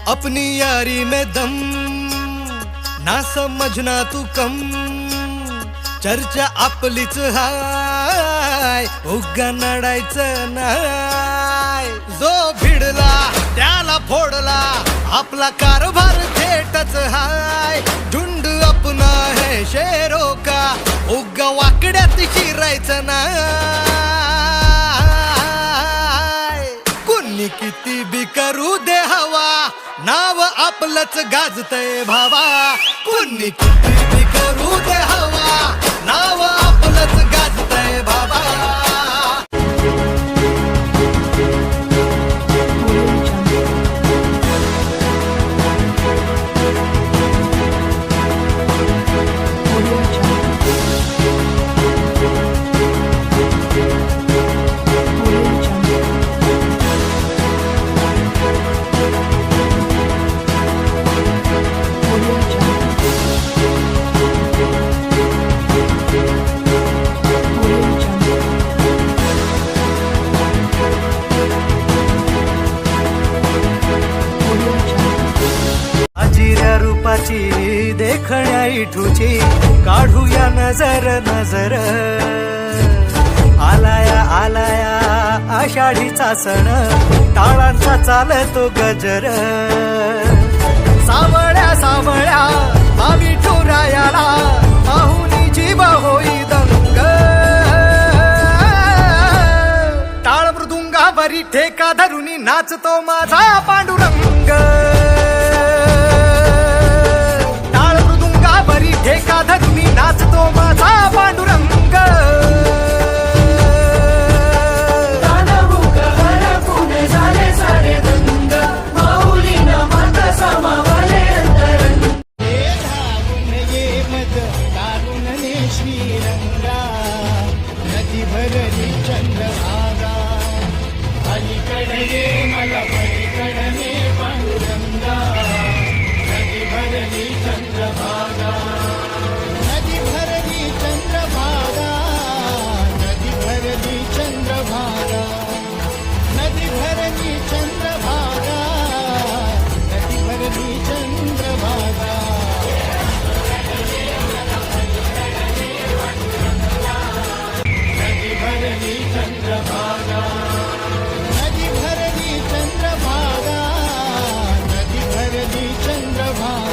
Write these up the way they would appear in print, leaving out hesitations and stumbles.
अपनी यारी में दम ना समजना तू कम, चर्चा आपलीच हाय, उगा नडायचं नाय. जो भिडला त्याला फोडला, आपला कारभार थेटच हाय. झुंड अपना है शेरों का, उगा वाकड्यात शिरायचं नाय. कुणी किती बी करू दे हवा, नाव आपलंच गाजतय भावा. कुणी किती बी करू दे हवा, नाव आपलंच गाजतय भावा. रूपाची देखण्या इठूची काढूया नजर नजर. आलाया आलाया आषाढीचा सण, टाळांचा चालतो गजर. सावळ्या सावळ्या विठू रायाला, पाहुनी जीव होई दंग. टाळ मृदुंगावरी ठेका धरुनी नाचतो माझा पांडुरंग. ठेका धरुनी नाचतो माझा पांडुरंग. श्रीरंगा नदी भरली चंद्रभागा, अलीकडे ये मला पलीकडे पांडुरंगा. नदी भरली चंद्रभागा, नदी भरली चंद्रभागा, नदी भरली चंद्रभागा, नदी भरली चंद्रभागा, नदी भरली चंद्रभागा. नदी भरली चंद्रभागा, नदी भरली चंद्रभागा, नदी भरली चंद्रभागा.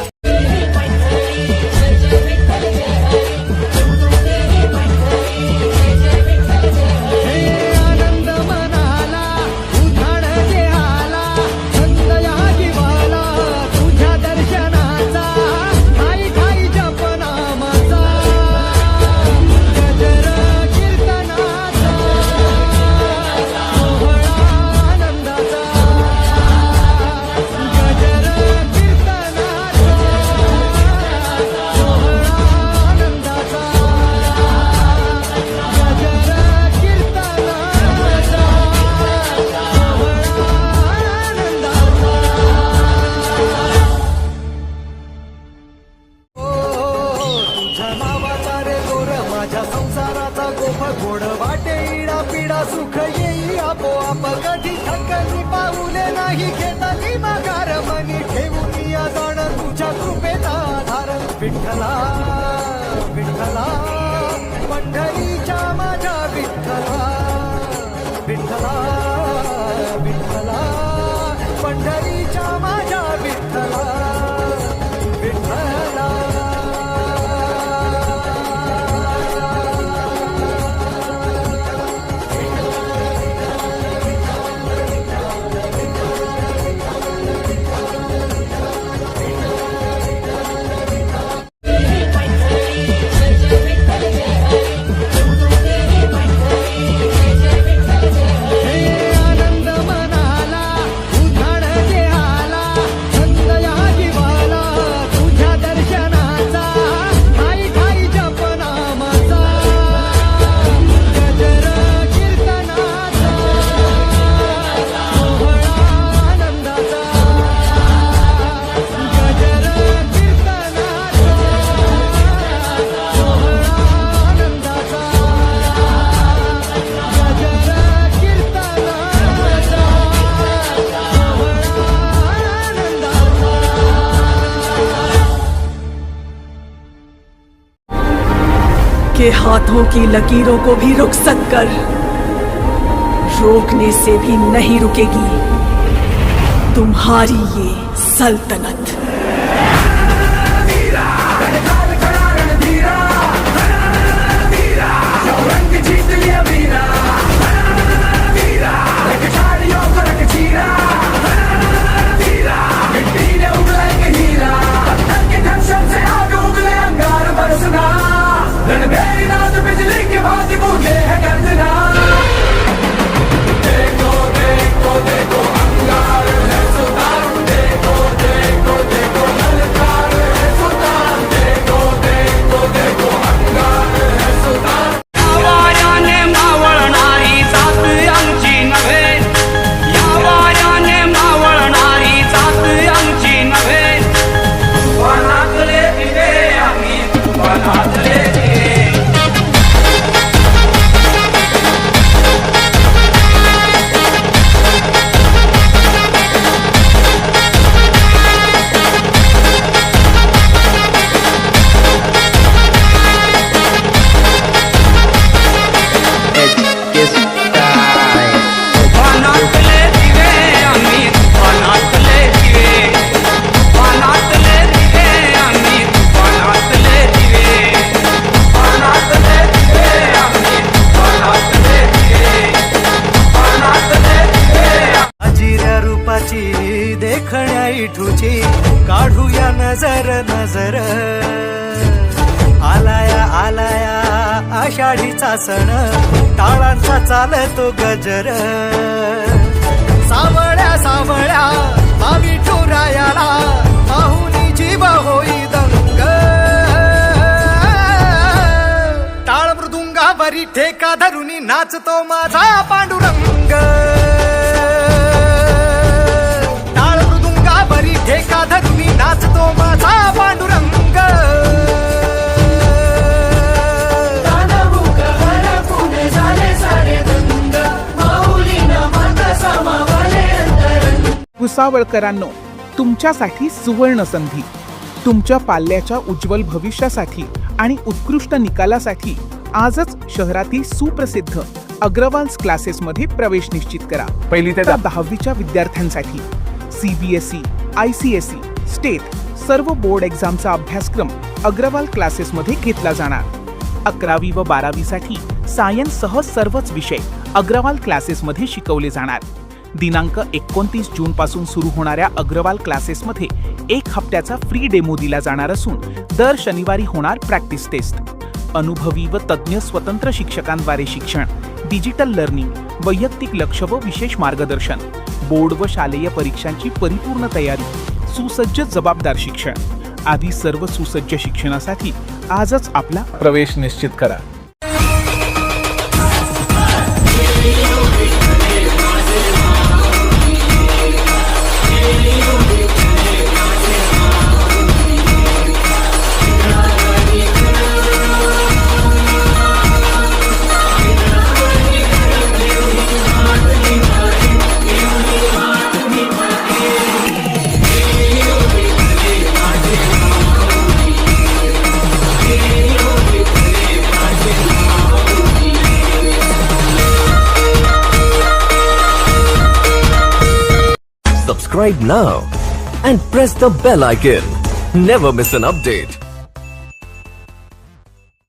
माझ्या संसाराचा गोफ गोड वाटे, इडा पिडा सुख येई आपोआप. कधी थकली पाऊले नाही घेतली माघार, मनी ठेवून या जाण तुझ्या कृपेचा आधार. विठ्ठला विठ्ठला पंढरीच्या माझ्या विठ्ठला. विठ्ठला विठ्ठला पंढरीच्या माझ्या विठ्ठला. विठ्ठला के हाथों की लकीरों को भी रुखसत कर, रोकने से भी नहीं रुकेगी तुम्हारी ये सल्तनत। देखण्या इठूची काढूया नजर नजर, आलाया आलाया आषाढीचा सण, टाळांचा चालतो गजर, सावळ्या सावळ्या मावी ठुरायाला पाहुनी जीव होई दंग, टाळ मृदुंगावरी ठेका धरुनी नाचतो माझा पांडुरंग, ठेका धरुनी नाचतो माझा पांडुरंग, भुसावळकरांनो, तुमच्यासाठी सुवर्ण संधी. तुमच्या पाल्याच्या उज्ज्वल भविष्यासाठी आणि उत्कृष्ट निकालासाठी आजच शहरातील सुप्रसिद्ध अग्रवाल्स क्लासेसमध्ये प्रवेश निश्चित करा. पहिली ते 10वीच्या विद्यार्थ्यांसाठी CBSE, ICSE, स्टेट सर्व बोर्ड एक्झामचा अभ्यासक्रम अग्रवाल क्लासेसमध्ये घेतला जाणार. 11वी व 12वीसाठी सायन्स सह सर्वच विषय अग्रवाल क्लासेसमध्ये शिकवले जाणार. दिनांक 29 जून पासून सुरू होणाऱ्या अग्रवाल क्लासेसमध्ये 1 हप्त्याचा फ्री डेमो दिला जाणार असून दर शनिवारी होणार प्रॅक्टिस टेस्ट. अनुभवी व तज्ज्ञ स्वतंत्र शिक्षकांद्वारे शिक्षण, डिजिटल लर्निंग, वैयक्तिक लक्ष व विशेष मार्गदर्शन, बोर्ड व शालेय परीक्षांची परिपूर्ण तयारी, सुसज्ज जबाबदार शिक्षण आदी सर्व सुसज्ज शिक्षणासाठी आजच आपला प्रवेश निश्चित करा. Subscribe now and press the bell icon. Never miss an update.